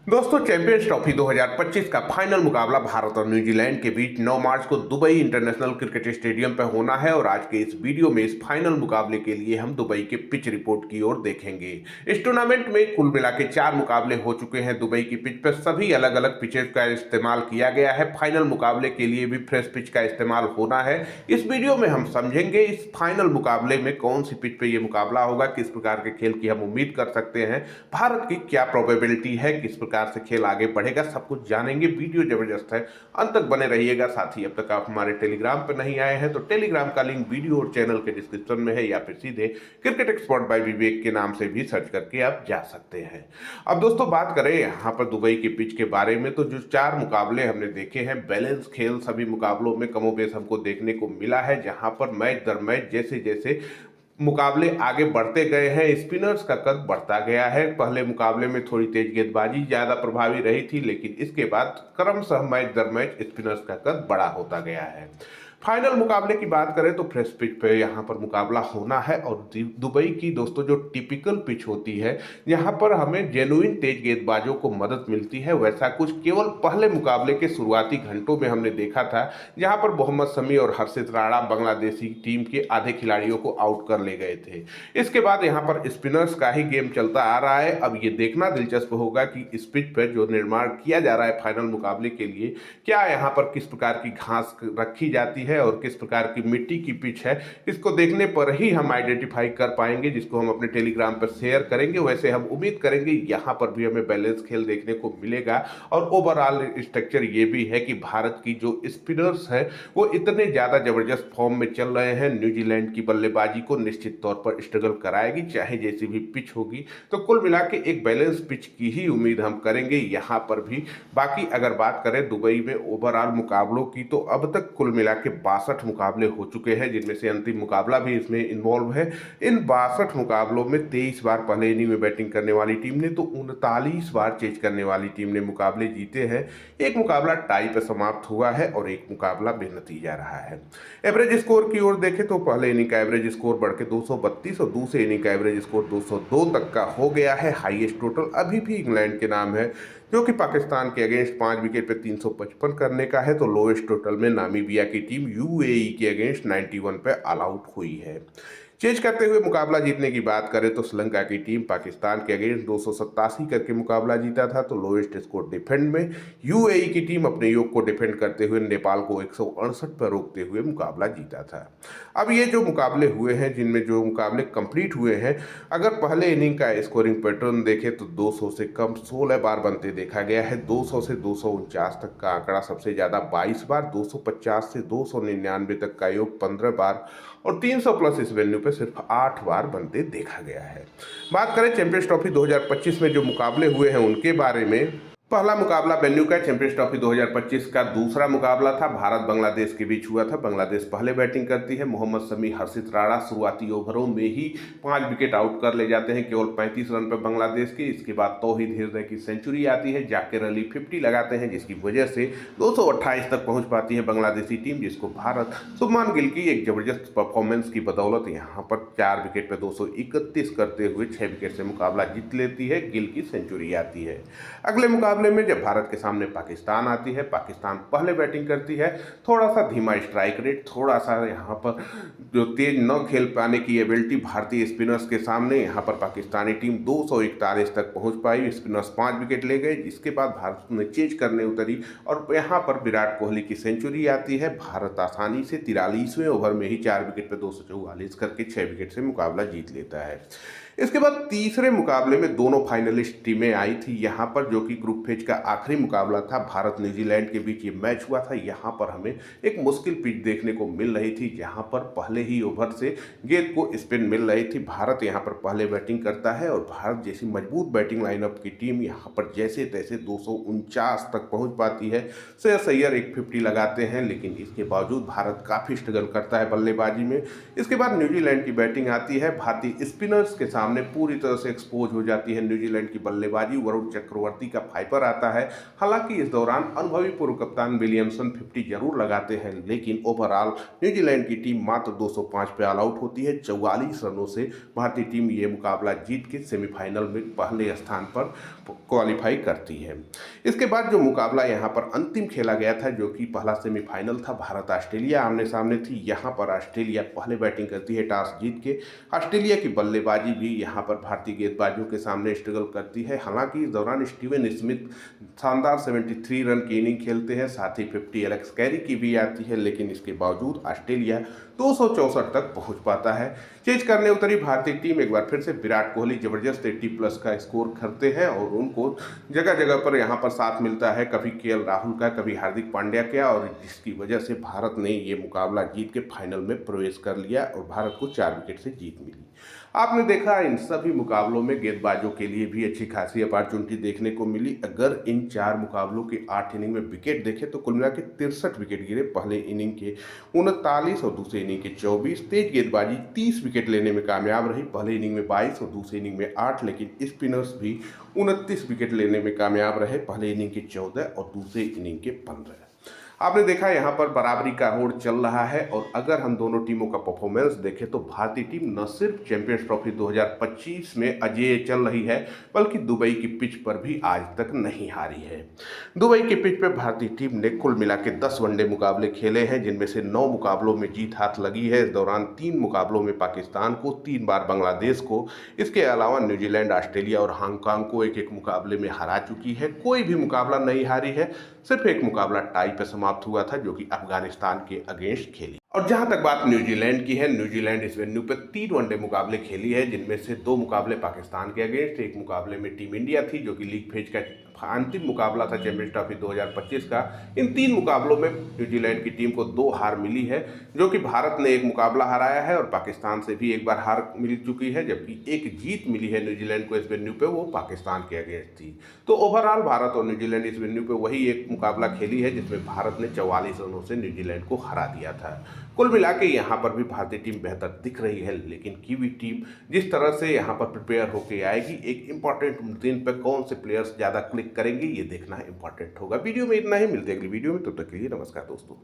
दोस्तों, champions trophy 2025 का final मुकाबला भारत और न्यूजीलैंड के बीच 9 मार्च को दुबई इंटरनेशनल क्रिकेट स्टेडियम पर होना है और आज के इस वीडियो में इस फाइनल मुकाबले के लिए हम दुबई के पिच रिपोर्ट की ओर देखेंगे। इस टूर्नामेंट में कुल मिला के 4 मुकाबले हो चुके हैं। दुबई की पिच पर सभी अलग अलग पिचेस का इस्तेमाल किया गया है। फाइनल मुकाबले के लिए भी फ्रेश पिच का इस्तेमाल होना है। इस वीडियो में हम समझेंगे इस फाइनल मुकाबले में कौन सी पिच पे ये मुकाबला होगा, किस प्रकार के खेल की हम उम्मीद कर सकते हैं, भारत की क्या प्रोबेबिलिटी है, किस प्रकार से खेल आगे बढ़ेगा, सब कुछ जानेंगे। वीडियो जबरदस्त है, अंत तक बने रहिएगा। साथ ही अब तक आप हमारे टेलीग्राम पर नहीं आए हैं तो टेलीग्राम का लिंक वीडियो और चैनल के डिस्क्रिप्शन में है, या फिर सीधे क्रिकेट एक्सपर्ट बाय विवेक के नाम से भी सर्च करके आप जा सकते हैं। अब दोस्तों, बात करें यहाँ पर दुबई के पिच के बारे में, तो जो 4 मुकाबले हमने देखे हैं, बैलेंस खेल सभी मुकाबलों में कमोबेश हमको देखने को मिला है, जहां पर मैच दर मैच जैसे जैसे मुकाबले आगे बढ़ते गए हैं, स्पिनर्स का कद बढ़ता गया है। पहले मुकाबले में थोड़ी तेज गेंदबाजी ज्यादा प्रभावी रही थी, लेकिन इसके बाद क्रमशः मैच दर मैच स्पिनर्स का कद बड़ा होता गया है। फाइनल मुकाबले की बात करें तो फ्रेश पिच पे यहाँ पर मुकाबला होना है और दुबई की दोस्तों जो टिपिकल पिच होती है, यहाँ पर हमें जेनुइन तेज गेंदबाजों को मदद मिलती है। वैसा कुछ केवल पहले मुकाबले के शुरुआती घंटों में हमने देखा था, जहाँ पर मोहम्मद शमी और हर्षित राणा बांग्लादेशी टीम के आधे खिलाड़ियों को आउट कर ले गए थे। इसके बाद यहाँ पर स्पिनर्स का ही गेम चलता आ रहा है। अब ये देखना दिलचस्प होगा कि इस पिच पर जो निर्माण किया जा रहा है फाइनल मुकाबले के लिए, क्या यहाँ पर किस प्रकार की घास रखी जाती है और किस प्रकार की मिट्टी की पिच है, इसको देखने पर ही हम आइडेंटिफाई कर पाएंगे, जिसको हम अपने टेलीग्राम पर शेयर करेंगे। वैसे हम उम्मीद करेंगे यहाँ पर भी हमें बैलेंस खेल देखने को मिलेगा। और ओवरऑल स्ट्रक्चर ये भी है कि भारत की जो स्पिनर्स है वो इतने ज्यादा जबरदस्त फॉर्म में चल रहे हैं, न्यूजीलैंड की बल्लेबाजी को निश्चित तौर पर स्ट्रगल कराएगी, चाहे जैसी भी पिच होगी। तो कुल मिला के एक बैलेंस पिच की ही उम्मीद हम करेंगे यहाँ पर भी। बाकी अगर बात करें दुबई में ओवरऑल मुकाबलों की, तो अब तक कुल मिला के 62 मुकाबले हो चुके हैं, जिनमें से अंतिम मुकाबला भी इसमें इन्वॉल्व है। इन 62 मुकाबलों में 23 बार पहले इनिंग में बैटिंग करने वाली टीम ने, तो 39 बार चेज करने वाली टीम ने मुकाबले जीते हैं। एक मुकाबला टाई पर समाप्त हुआ है और एक मुकाबला बेनतीजा रहा है। एवरेज स्कोर की ओर देखें तो पहले इनिंग का एवरेज स्कोर बढ़ के 232 और दूसरे इनिंग का एवरेज स्कोर 202 तक का हो गया है। हाईएस्ट टोटल अभी भी इंग्लैंड के नाम है, जो कि पाकिस्तान के अगेंस्ट 5 विकेट पे 355 करने का है। तो लोएस्ट टोटल में नामीबिया की टीम यूएई के अगेंस्ट 91 पे ऑल आउट हुई है। चेज करते हुए मुकाबला जीतने की बात करें तो श्रीलंका की टीम पाकिस्तान के अगेंस्ट 287 करके मुकाबला जीता था, तो लोएस्ट स्कोर डिफेंड में यूएई की टीम अपने योग को डिफेंड करते हुए नेपाल को 168 पर रोकते हुए मुकाबला जीता था। अब ये जो मुकाबले हुए हैं, जिनमें जो मुकाबले कंप्लीट हुए हैं, अगर पहले इनिंग का स्कोरिंग पैटर्न देखें तो 200 से कम 16 बार बनते देखा गया है। 200 से 249 तक का आंकड़ा सबसे ज्यादा 22 बार, 250 से 299 तक का योग 15 बार और 300 प्लस इस वेन्यू पे सिर्फ 8 बार बनते देखा गया है। बात करें चैंपियंस ट्रॉफी 2025 में जो मुकाबले हुए हैं उनके बारे में, पहला मुकाबला वेन्यू का चैंपियंस ट्रॉफी 2025 का दूसरा मुकाबला था, भारत बांग्लादेश के बीच हुआ था। बांग्लादेश पहले बैटिंग करती है। मोहम्मद शमी हर्षित राणा शुरुआती ओवरों में ही 5 विकेट आउट कर ले जाते हैं, केवल 35 रन पर बांग्लादेश के। इसके बाद तौहीद हिरदे की सेंचुरी आती है, जाकिर अली 50 लगाते हैं, जिसकी वजह से 228 तक पहुंच पाती है बांग्लादेशी टीम, जिसको भारत शुभमान गिल की एक जबरदस्त परफॉर्मेंस की बदौलत यहाँ पर 4 विकेट पर 231 करते हुए 6 विकेट से मुकाबला जीत लेती है। गिल की सेंचुरी आती है। अगले मुकाबले में जब भारत के सामने पाकिस्तान आती है, पाकिस्तान पहले बैटिंग करती है। थोड़ा सा धीमा स्ट्राइक रेट, थोड़ा सा यहाँ पर जो तेज न खेल पाने की एबिलिटी भारतीय स्पिनर्स के सामने, यहाँ पर पाकिस्तानी टीम 241 तक पहुंच पाई। स्पिनर्स 5 विकेट ले गए, जिसके बाद भारत ने चेज करने उतरी और यहाँ पर विराट कोहली की सेंचुरी आती है। भारत आसानी से 43वें ओवर में ही 4 विकेट पर 244 करके 6 विकेट से मुकाबला जीत लेता है। इसके बाद तीसरे मुकाबले में दोनों फाइनलिस्ट टीमें आई थी यहाँ पर, जो कि ग्रुप फेज का आखिरी मुकाबला था। भारत न्यूजीलैंड के बीच ये मैच हुआ था। यहाँ पर हमें एक मुश्किल पिच देखने को मिल रही थी, जहाँ पर पहले ही ओवर से गेंद को स्पिन मिल रही थी। भारत यहाँ पर पहले बैटिंग करता है और भारत जैसी मजबूत बैटिंग लाइनअप की टीम यहाँ पर जैसे तैसे 249 तक पहुँच पाती है। श्रेयस अय्यर एक 50 लगाते हैं, लेकिन इसके बावजूद भारत काफ़ी स्ट्रगल करता है बल्लेबाजी में। इसके बाद न्यूजीलैंड की बैटिंग आती है। भारतीय स्पिनर्स के सामने सामने पूरी तरह से एक्सपोज हो जाती है न्यूजीलैंड की बल्लेबाजी। वरुण चक्रवर्ती का फाइपर आता है। हालांकि इस दौरान अनुभवी पूर्व कप्तान विलियमसन 50 जरूर लगाते हैं, लेकिन ओवरऑल न्यूजीलैंड की टीम मात्र 205 पे ऑल आउट होती है। 44 रनों से भारतीय टीम ये मुकाबला जीत के सेमीफाइनल में पहले स्थान पर क्वालिफाई करती है। इसके बाद जो मुकाबला यहाँ पर अंतिम खेला गया था, जो कि पहला सेमीफाइनल था, भारत ऑस्ट्रेलिया आमने सामने थी। यहाँ पर ऑस्ट्रेलिया पहले बैटिंग करती है टॉस जीत के। ऑस्ट्रेलिया की बल्लेबाजी भी यहाँ पर भारतीय गेंदबाजों के सामने स्ट्रगल करती है। हालांकि इस दौरान स्टीवन स्मिथ शानदार 73 रन की इनिंग खेलते हैं, साथ ही 50 एलेक्स कैरी की भी आती है, लेकिन इसके बावजूद ऑस्ट्रेलिया 264 तक पहुंच पाता है। चेज करने उतरी भारतीय टीम एक बार फिर से विराट कोहली जबरदस्त 80+ का स्कोर करते हैं और उनको जगह जगह पर यहाँ पर साथ मिलता है, कभी केएल राहुल का, कभी हार्दिक पांड्या का, और जिसकी वजह से भारत ने ये मुकाबला जीत के फाइनल में प्रवेश कर लिया और भारत को 4 विकेट से जीत मिली। आपने देखा इन सभी मुकाबलों में गेंदबाजों के लिए भी अच्छी खासी अपॉर्चुनिटी देखने को मिली। अगर इन 4 मुकाबलों के 8 इनिंग में विकेट देखें तो कुल मिला के 63 विकेट गिरे। पहले इनिंग के 39 और दूसरे इनिंग के 24। तेज गेंदबाजी 30 विकेट लेने में कामयाब रही। पहले इनिंग में 22 और दूसरे इनिंग में 8, लेकिन स्पिनर्स भी 29 विकेट लेने में कामयाब रहे। पहले इनिंग के 14 और दूसरे इनिंग के 15। आपने देखा यहाँ पर बराबरी का होड़ चल रहा है, और अगर हम दोनों टीमों का परफॉर्मेंस देखें तो भारतीय टीम न सिर्फ चैंपियंस ट्रॉफी 2025 में अजेय चल रही है, बल्कि दुबई की पिच पर भी आज तक नहीं हारी है। दुबई की पिच पर भारतीय टीम ने कुल मिला के 10 वनडे मुकाबले खेले हैं, जिनमें से 9 मुकाबलों में जीत हाथ लगी है। इस दौरान 3 मुकाबलों में पाकिस्तान को, 3 बार बांग्लादेश को, इसके अलावा न्यूजीलैंड, ऑस्ट्रेलिया और हांगकांग को एक एक मुकाबले में हरा चुकी है। कोई भी मुकाबला नहीं हारी है, सिर्फ एक मुकाबला टाई पे समाप्त हुआ था, जो कि अफगानिस्तान के अगेंस्ट खेली। और जहां तक बात न्यूजीलैंड की है, न्यूजीलैंड इस वेन्यू पे 3 वनडे मुकाबले खेली है, जिनमें से 2 मुकाबले पाकिस्तान के अगेंस्ट, एक मुकाबले में टीम इंडिया थी, जो कि लीग फेज का अंतिम मुकाबला था चैंपियंस ट्रॉफी 2025 का। इन 3 मुकाबलों में न्यूजीलैंड की टीम को 2 हार मिली है, जो कि भारत ने एक मुकाबला हराया है और पाकिस्तान से भी एक बार हार मिल चुकी है, जबकि एक जीत मिली है न्यूजीलैंड को इस वेन्यू पे, वो पाकिस्तान के अगेंस्ट थी। तो ओवरऑल भारत और न्यूजीलैंड इस वेन्यू पे वही एक मुकाबला खेली है, जिसमें भारत ने 44 रनों से न्यूजीलैंड को हरा दिया था। कुल मिला के यहाँ पर भी भारतीय टीम बेहतर दिख रही है, लेकिन कीवी टीम जिस तरह से यहाँ पर प्रिपेयर होकर आएगी, एक इंपॉर्टेंट दिन पर कौन से प्लेयर्स ज़्यादा क्लिक करेंगे, ये देखना इंपॉर्टेंट होगा। वीडियो में इतना ही, मिलते हैं अगली वीडियो में, तब तक के लिए नमस्कार दोस्तों।